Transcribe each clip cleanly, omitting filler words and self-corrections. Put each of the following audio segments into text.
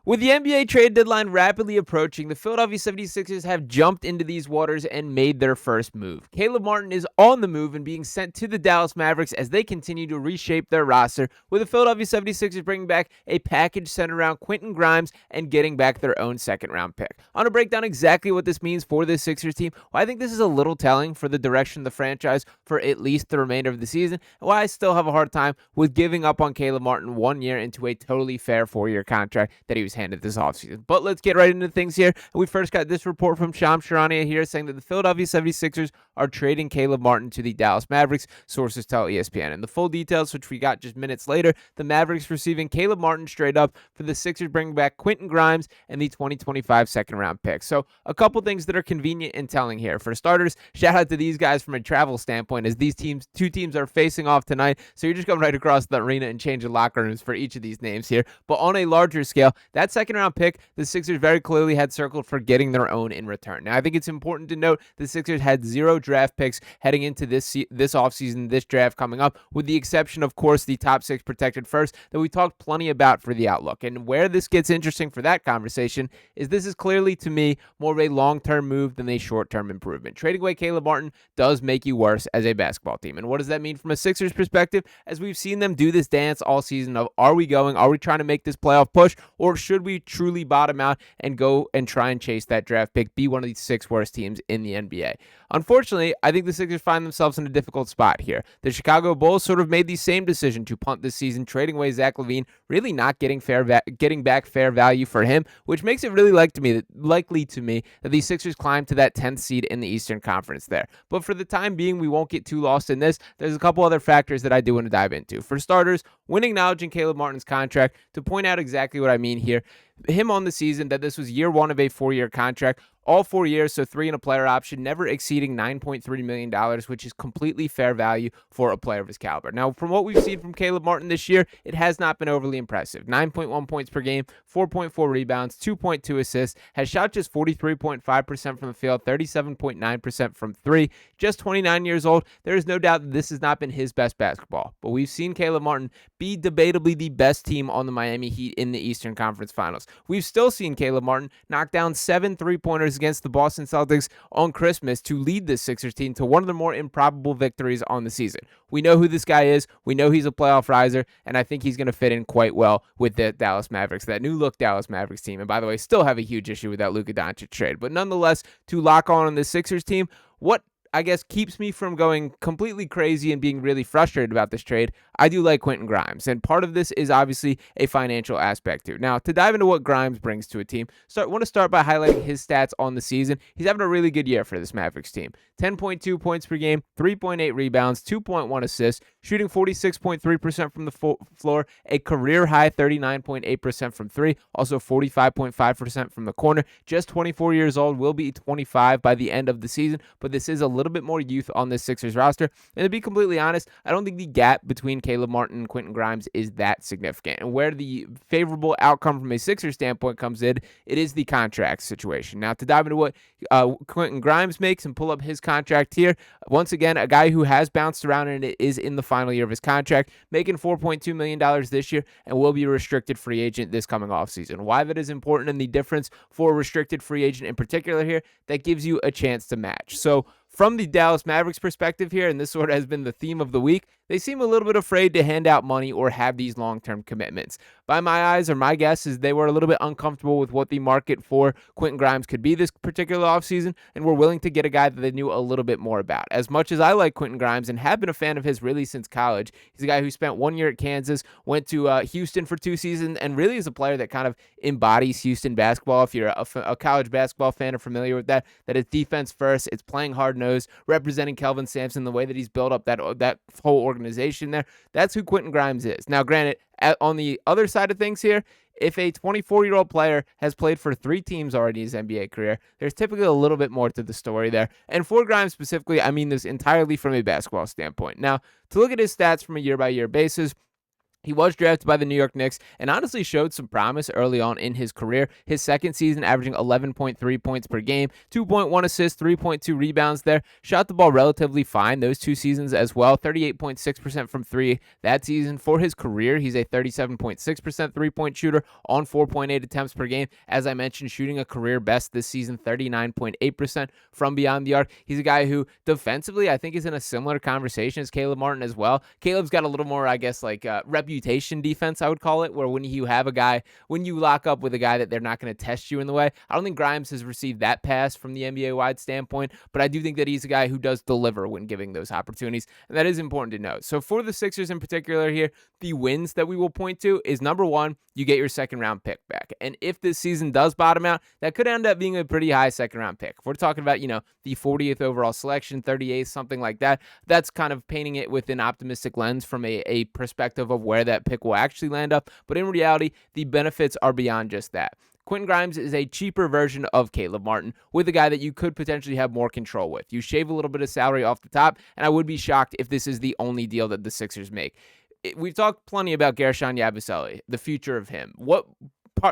With the NBA trade deadline rapidly approaching, the Philadelphia 76ers have jumped into these waters and made their first move. Caleb Martin is on the move and being sent to the Dallas Mavericks as they continue to reshape their roster, with the Philadelphia 76ers bringing back a package centered around Quintin Grimes and getting back their own second-round pick. I want to break down exactly what this means for this Sixers team, why I think this is a little telling for the direction of the franchise for at least the remainder of the season, and why I still have a hard time with giving up on Caleb Martin 1 year into a totally fair 4-year contract that he was handed this offseason. But let's get right into things here. We first got this report from Shams Charania here saying that the Philadelphia 76ers are trading Caleb Martin to the Dallas Mavericks, sources tell ESPN. And the full details, which we got just minutes later, the Mavericks receiving Caleb Martin straight up for the Sixers bringing back Quintin Grimes and the 2025 second-round pick. So a couple things that are convenient and telling here. For starters, shout out to these guys from a travel standpoint as these two teams are facing off tonight. So you're just going right across the arena and changing locker rooms for each of these names here. But on a larger scale, that second-round pick, the Sixers very clearly had circled for getting their own in return. Now, I think it's important to note the Sixers had 0 draft picks heading into this offseason, this draft coming up, with the exception, of course, the top 6 protected first that we talked plenty about for the outlook. And where this gets interesting for that conversation is this is clearly, to me, more of a long-term move than a short-term improvement. Trading away Caleb Martin does make you worse as a basketball team. And what does that mean from a Sixers perspective? As we've seen them do this dance all season of, are we trying to make this playoff push, or should we truly bottom out and go and try and chase that draft pick, be one of these 6 worst teams in the NBA? Unfortunately, I think the Sixers find themselves in a difficult spot here. The Chicago Bulls sort of made the same decision to punt this season, trading away Zach LaVine, really not getting back fair value for him, which makes it really likely to me that the Sixers climb to that 10th seed in the Eastern Conference there. But for the time being, we won't get too lost in this. There's a couple other factors that I do want to dive into. For starters, when acknowledging Caleb Martin's contract, to point out exactly what I mean here, him on the season, that this was year 1 of a 4-year contract, all 4 years, so 3 in a player option, never exceeding $9.3 million, which is completely fair value for a player of his caliber. Now, from what we've seen from Caleb Martin this year, it has not been overly impressive. 9.1 points per game, 4.4 rebounds, 2.2 assists, has shot just 43.5% from the field, 37.9% from 3, just 29 years old. There is no doubt that this has not been his best basketball, but we've seen Caleb Martin be debatably the best team on the Miami Heat in the Eastern Conference Finals. We've still seen Caleb Martin knock down 7 3-pointers against the Boston Celtics on Christmas to lead this Sixers team to one of the more improbable victories on the season. We know who this guy is. We know he's a playoff riser, and I think he's going to fit in quite well with the Dallas Mavericks, that new-look Dallas Mavericks team. And by the way, still have a huge issue with that Luka Doncic trade. But nonetheless, to lock on the Sixers team, what I guess keeps me from going completely crazy and being really frustrated about this trade, I do like Quentin Grimes, and part of this is obviously a financial aspect too. Now, to dive into what Grimes brings to a team, want to start by highlighting his stats on the season. He's having a really good year for this Mavericks team. 10.2 points per game, 3.8 rebounds, 2.1 assists, shooting 46.3% from the floor, a career-high 39.8% from 3, also 45.5% from the corner. Just 24 years old, will be 25 by the end of the season, but this is a little bit more youth on this Sixers roster. And to be completely honest, I don't think the gap between Caleb Martin and Quentin Grimes is that significant. And where the favorable outcome from a Sixers standpoint comes in, it is the contract situation. Now, to dive into what Quentin Grimes makes and pull up his contract here, once again, a guy who has bounced around and is in the final year of his contract, making $4.2 million this year and will be a restricted free agent this coming offseason. Why that is important and the difference for a restricted free agent in particular here, that gives you a chance to match. So from the Dallas Mavericks perspective here, and this sort of has been the theme of the week, they seem a little bit afraid to hand out money or have these long-term commitments. By my eyes, or my guess, is they were a little bit uncomfortable with what the market for Quentin Grimes could be this particular offseason, and were willing to get a guy that they knew a little bit more about. As much as I like Quentin Grimes and have been a fan of his really since college, he's a guy who spent 1 year at Kansas, went to Houston for 2 seasons, and really is a player that kind of embodies Houston basketball. If you're a college basketball fan or familiar with that it's defense first, it's playing hard-nosed, representing Kelvin Sampson, the way that he's built up that whole organization there. That's who Quentin Grimes is. Now, granted, on the other side of things here, if a 24-year-old player has played for 3 teams already in his NBA career, there's typically a little bit more to the story there. And for Grimes specifically, I mean this entirely from a basketball standpoint. Now, to look at his stats from a year-by-year basis, He was drafted by the New York Knicks and honestly showed some promise early on in his career. His second season, averaging 11.3 points per game, 2.1 assists, 3.2 rebounds there. Shot the ball relatively fine those 2 seasons as well. 38.6% from 3 that season. For his career, he's a 37.6% three-point shooter on 4.8 attempts per game. As I mentioned, shooting a career best this season, 39.8% from beyond the arc. He's a guy who defensively, I think, is in a similar conversation as Caleb Martin as well. Caleb's got a little more, I guess, like reputation defense, I would call it, where when you have a guy, when you lock up with a guy that they're not going to test you in the way. I don't think Grimes has received that pass from the NBA-wide standpoint, but I do think that he's a guy who does deliver when giving those opportunities, and that is important to note. So for the Sixers in particular here, the wins that we will point to is, number one, you get your second-round pick back. And if this season does bottom out, that could end up being a pretty high second-round pick. If we're talking about, the 40th overall selection, 38th, something like that, that's kind of painting it with an optimistic lens from a perspective of where that pick will actually land up. But in reality, the benefits are beyond just that. Quintin Grimes is a cheaper version of Caleb Martin with a guy that you could potentially have more control with. You shave a little bit of salary off the top, and I would be shocked if this is the only deal that the Sixers make. We've talked plenty about Guerschon Yabusele, the future of him. What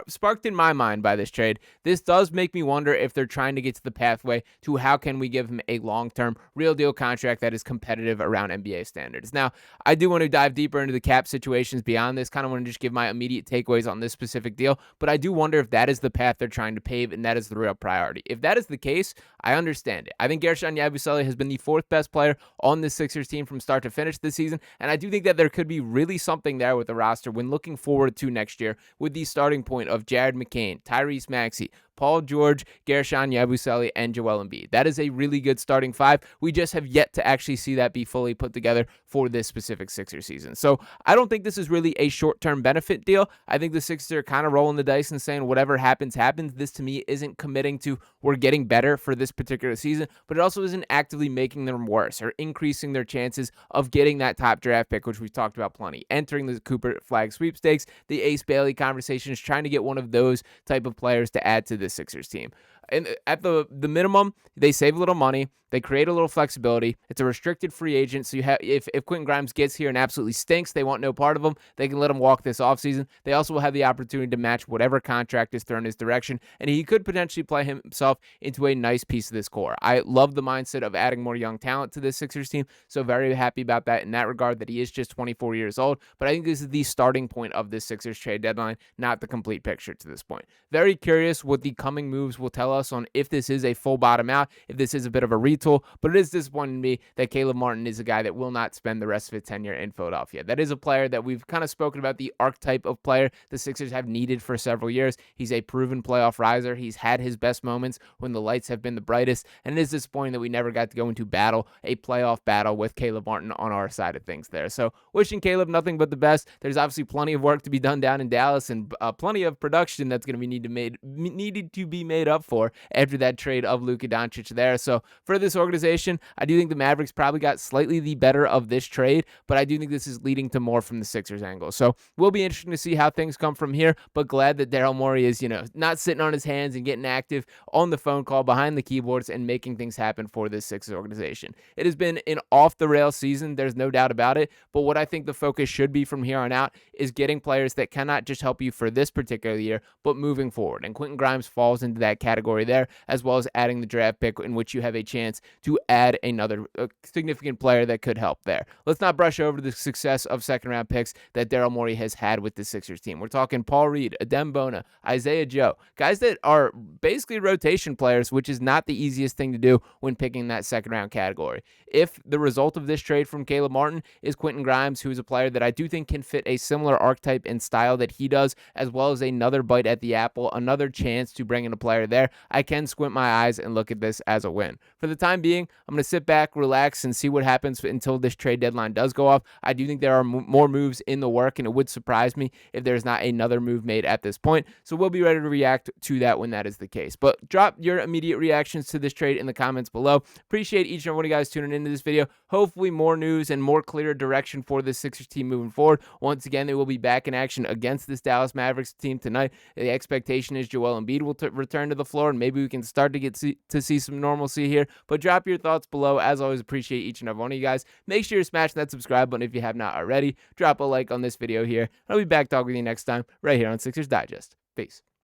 sparked in my mind by this trade, this does make me wonder if they're trying to get to the pathway to how can we give him a long-term, real-deal contract that is competitive around NBA standards. Now, I do want to dive deeper into the cap situations beyond this, kind of want to just give my immediate takeaways on this specific deal, but I do wonder if that is the path they're trying to pave and that is the real priority. If that is the case, I understand it. I think Guerschon Yabusele has been the 4th best player on the Sixers team from start to finish this season, and I do think that there could be really something there with the roster when looking forward to next year with the starting point of Jared McCain, Tyrese Maxey, Paul George, Guerschon Yabusele, and Joel Embiid. That is a really good starting 5. We just have yet to actually see that be fully put together for this specific Sixers season. So I don't think this is really a short-term benefit deal. I think the Sixers are kind of rolling the dice and saying whatever happens, happens. This to me isn't committing to we're getting better for this particular season, but it also isn't actively making them worse or increasing their chances of getting that top draft pick, which we've talked about plenty. Entering the Cooper Flag sweepstakes, the Ace Bailey conversation is trying to get one of those type of players to add to the Sixers team. And at the minimum, they save a little money. They create a little flexibility. It's a restricted free agent, so you have if Quintin Grimes gets here and absolutely stinks, they want no part of him, they can let him walk this offseason. They also will have the opportunity to match whatever contract is thrown his direction, and he could potentially play himself into a nice piece of this core. I love the mindset of adding more young talent to this Sixers team, so very happy about that in that regard, that he is just 24 years old, but I think this is the starting point of this Sixers trade deadline, not the complete picture to this point. Very curious what the coming moves will tell us on if this is a full bottom out, if this is a bit of a retool, but it is disappointing to me that Caleb Martin is a guy that will not spend the rest of his tenure in Philadelphia. That is a player that we've kind of spoken about, the archetype of player the Sixers have needed for several years. He's a proven playoff riser. He's had his best moments when the lights have been the brightest, and it is disappointing that we never got to go into a playoff battle with Caleb Martin on our side of things there. So wishing Caleb nothing but the best. There's obviously plenty of work to be done down in Dallas and plenty of production that's going to be needed to be made up for after that trade of Luka Doncic there. So for this organization, I do think the Mavericks probably got slightly the better of this trade, but I do think this is leading to more from the Sixers angle. So will be interesting to see how things come from here, but glad that Daryl Morey is, not sitting on his hands and getting active on the phone call behind the keyboards and making things happen for this Sixers organization. It has been an off-the-rails season, there's no doubt about it, but what I think the focus should be from here on out is getting players that cannot just help you for this particular year, but moving forward. And Quintin Grimes falls into that category there, as well as adding the draft pick in which you have a chance to add another significant player that could help there. Let's not brush over the success of second-round picks that Daryl Morey has had with the Sixers team. We're talking Paul Reed, Adem Bona, Isaiah Joe, guys that are basically rotation players, which is not the easiest thing to do when picking that second-round category. If the result of this trade from Caleb Martin is Quintin Grimes, who is a player that I do think can fit a similar archetype and style that he does, as well as another bite at the apple, another chance to bring in a player there, I can squint my eyes and look at this as a win. For the time being, I'm going to sit back, relax, and see what happens until this trade deadline does go off. I do think there are more moves in the work, and it would surprise me if there's not another move made at this point. So we'll be ready to react to that when that is the case. But drop your immediate reactions to this trade in the comments below. Appreciate each and every one of you guys tuning into this video. Hopefully more news and more clear direction for this Sixers team moving forward. Once again, they will be back in action against this Dallas Mavericks team tonight. The expectation is Joel Embiid will will return to the floor, and maybe we can start to see some normalcy here. But drop your thoughts below. As always, appreciate each and every one of you guys. Make sure you're smashing that subscribe button if you have not already. Drop a like on this video here. I'll be back talking with you next time right here on Sixers Digest. Peace.